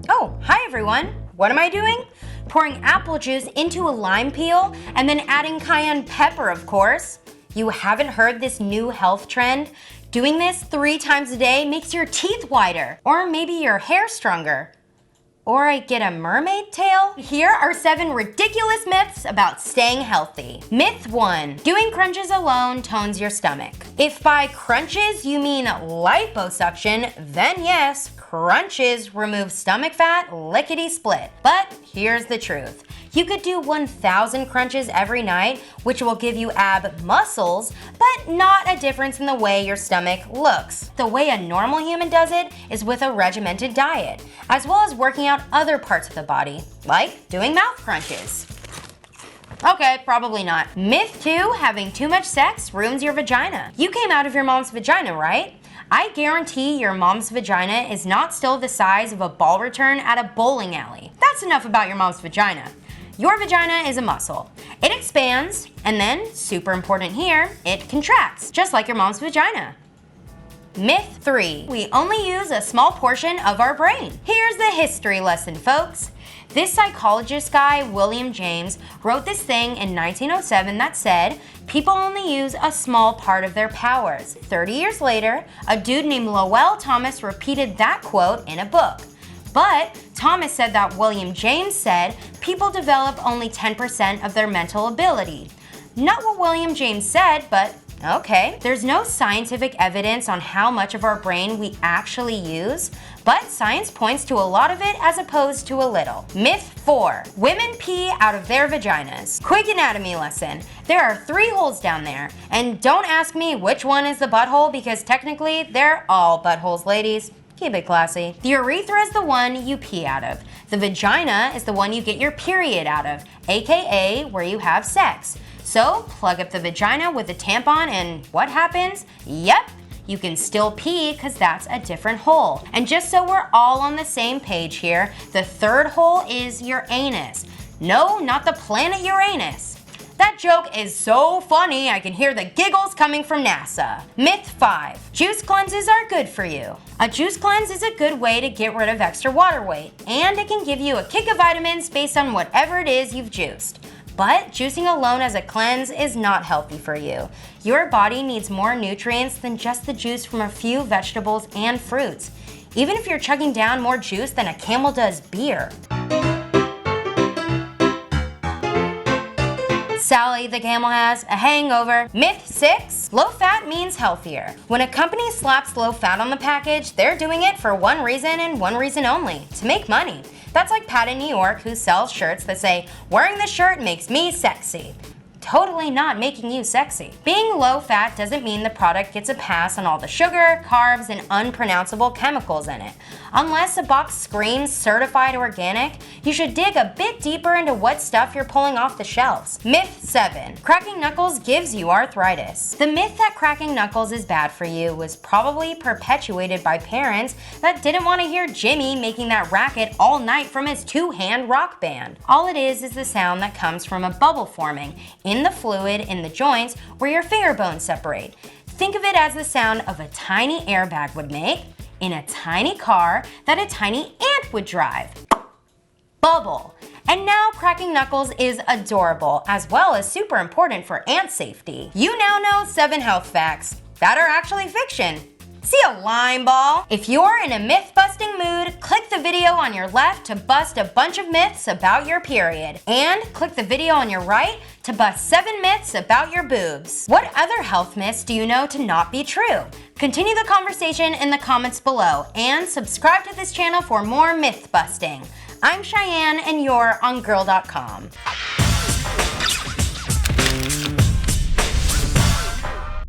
Oh, hi everyone. What am I doing? Pouring apple juice into a lime peel and then adding cayenne pepper, of course. You haven't heard this new health trend? Doing this 3 times a day makes your teeth whiter, or maybe your hair stronger. Or I get a mermaid tail? Here are 7 ridiculous myths about staying healthy. Myth 1, doing crunches alone tones your stomach. If by crunches you mean liposuction, then yes, crunches remove stomach fat lickety-split. But here's the truth. You could do 1,000 crunches every night, which will give you ab muscles, but not a difference in the way your stomach looks. The way a normal human does it is with a regimented diet, as well as working out other parts of the body, like doing mouth crunches. Okay, probably not. Myth 2, having too much sex ruins your vagina. You came out of your mom's vagina, right? I guarantee your mom's vagina is not still the size of a ball return at a bowling alley. That's enough about your mom's vagina. Your vagina is a muscle. It expands, and then, super important here, it contracts, just like your mom's vagina. Myth 3, we only use a small portion of our brain. Here's the history lesson, folks. This psychologist guy, William James, wrote this thing in 1907 that said, people only use a small part of their powers. 30 years later, a dude named Lowell Thomas repeated that quote in a book. But Thomas said that William James said people develop only 10% of their mental ability. Not what William James said, but okay. There's no scientific evidence on how much of our brain we actually use, but science points to a lot of it as opposed to a little. Myth 4, women pee out of their vaginas. Quick anatomy lesson. There are 3 holes down there, and don't ask me which one is the butthole because technically they're all buttholes, ladies. Keep it classy. The urethra is the one you pee out of. The vagina is the one you get your period out of, aka where you have sex. So plug up the vagina with a tampon and what happens? Yep, you can still pee because that's a different hole. And just so we're all on the same page here, the 3rd hole is your anus. No, not the planet Uranus. That joke is so funny, I can hear the giggles coming from NASA. Myth 5, juice cleanses are good for you. A juice cleanse is a good way to get rid of extra water weight, and it can give you a kick of vitamins based on whatever it is you've juiced. But juicing alone as a cleanse is not healthy for you. Your body needs more nutrients than just the juice from a few vegetables and fruits, even if you're chugging down more juice than a camel does beer. Sally the camel has a hangover. Myth 6, low fat means healthier. When a company slaps low fat on the package, they're doing it for one reason and one reason only, to make money. That's like Pat in New York who sells shirts that say, wearing this shirt makes me sexy. Totally not making you sexy. Being low fat doesn't mean the product gets a pass on all the sugar, carbs, and unpronounceable chemicals in it. Unless a box screams certified organic, you should dig a bit deeper into what stuff you're pulling off the shelves. Myth 7, cracking knuckles gives you arthritis. The myth that cracking knuckles is bad for you was probably perpetuated by parents that didn't want to hear Jimmy making that racket all night from his 2-hand rock band. All it is the sound that comes from a bubble forming in the fluid in the joints where your finger bones separate. Think of it as the sound of a tiny airbag would make in a tiny car that a tiny ant would drive. Bubble. And now cracking knuckles is adorable, as well as super important for ant safety. You now know 7 health facts that are actually fiction. See a lime ball? If you're in a myth-busting mood, click the video on your left to bust a bunch of myths about your period. And click the video on your right to bust 7 myths about your boobs. What other health myths do you know to not be true? Continue the conversation in the comments below and subscribe to this channel for more myth busting. I'm Cheyenne and you're on Gurl.com.